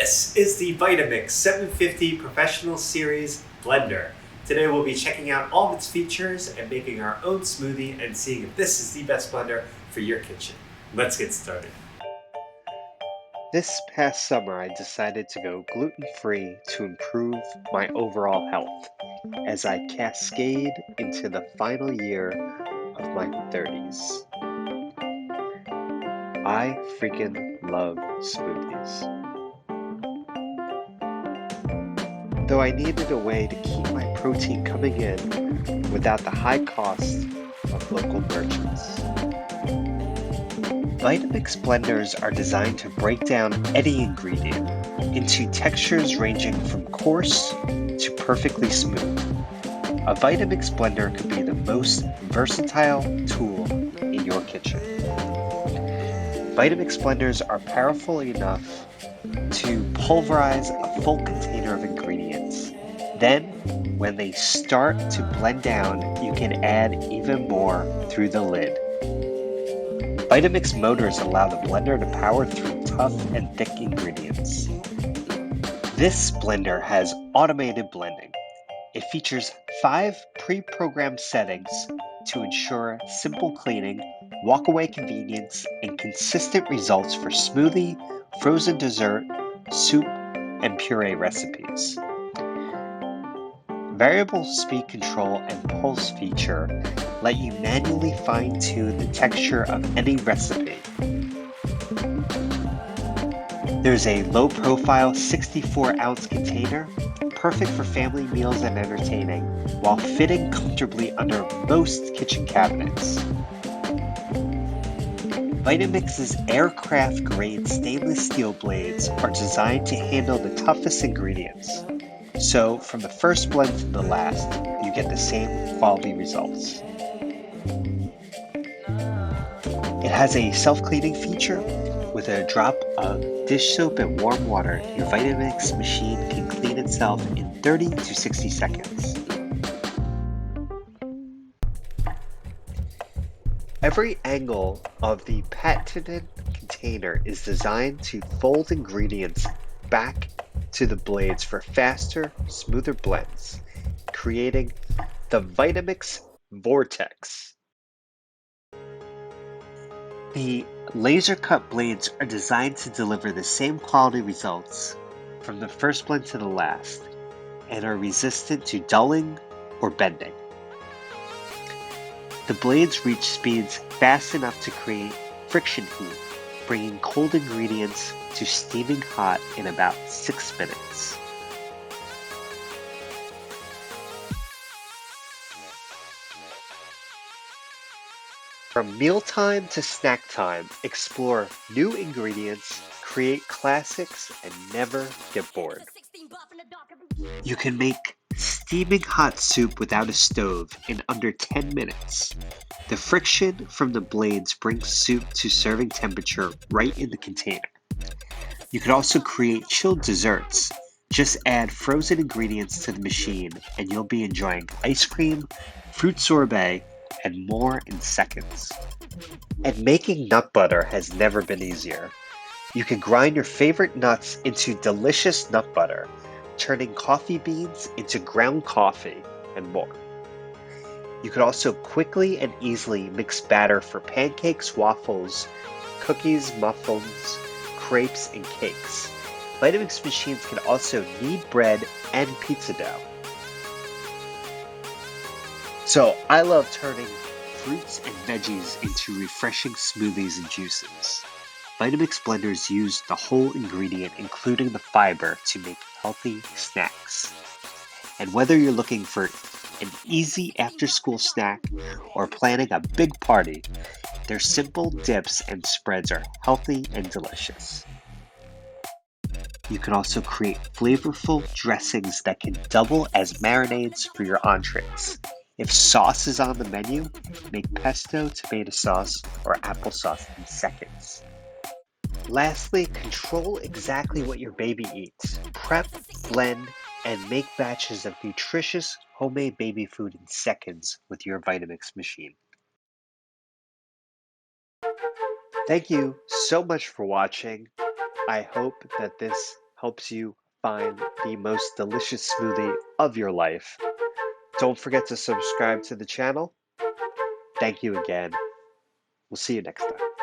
This is the Vitamix 750 Professional Series Blender. Today we'll be checking out all of its features and making our own smoothie and seeing if this is the best blender for your kitchen. Let's get started. This past summer, I decided to go gluten-free to improve my overall health as I cascade into the final year of my 30s. I freaking love smoothies. Though I needed a way to keep my protein coming in without the high cost of local merchants. Vitamix blenders are designed to break down any ingredient into textures ranging from coarse to perfectly smooth. A Vitamix blender could be the most versatile tool in your kitchen. Vitamix blenders are powerful enough to pulverize a full container of ingredients. Then, when they start to blend down, you can add even more through the lid. Vitamix motors allow the blender to power through tough and thick ingredients. This blender has automated blending. It features 5 pre-programmed settings to ensure simple cleaning, walk-away convenience, and consistent results for smoothie, frozen dessert, soup, and puree recipes. Variable speed control and pulse feature let you manually fine-tune the texture of any recipe. There's a low-profile 64-ounce container, perfect for family meals and entertaining, while fitting comfortably under most kitchen cabinets. Vitamix's aircraft-grade stainless steel blades are designed to handle the toughest ingredients. So, from the first blend to the last, you get the same quality results. It has a self-cleaning feature. With a drop of dish soap and warm water, your Vitamix machine can clean itself in 30 to 60 seconds. Every angle of the patented container is designed to fold ingredients back to the blades for faster, smoother blends, creating the Vitamix Vortex. The laser cut blades are designed to deliver the same quality results from the first blend to the last and are resistant to dulling or bending. The blades reach speeds fast enough to create friction heat, bringing cold ingredients to steaming hot in about 6 minutes. From mealtime to snack time, explore new ingredients, create classics, and never get bored. You can make steaming hot soup without a stove in under 10 minutes. The friction from the blades brings soup to serving temperature right in the container. You can also create chilled desserts. Just add frozen ingredients to the machine and you'll be enjoying ice cream, fruit sorbet, and more in seconds. And making nut butter has never been easier. You can grind your favorite nuts into delicious nut butter, turning coffee beans into ground coffee, and more. You can also quickly and easily mix batter for pancakes, waffles, cookies, muffins, crepes, and cakes. Vitamix machines can also knead bread and pizza dough. So I love turning fruits and veggies into refreshing smoothies and juices. Vitamix blenders use the whole ingredient, including the fiber, to make healthy snacks. And whether you're looking for an easy after-school snack or planning a big party, their simple dips and spreads are healthy and delicious. You can also create flavorful dressings that can double as marinades for your entrees. If sauce is on the menu, make pesto, tomato sauce, or applesauce in seconds. Lastly, control exactly what your baby eats. Prep, blend, and make batches of nutritious homemade baby food in seconds with your Vitamix machine. Thank you so much for watching. I hope that this helps you find the most delicious smoothie of your life. Don't forget to subscribe to the channel. Thank you again. We'll see you next time.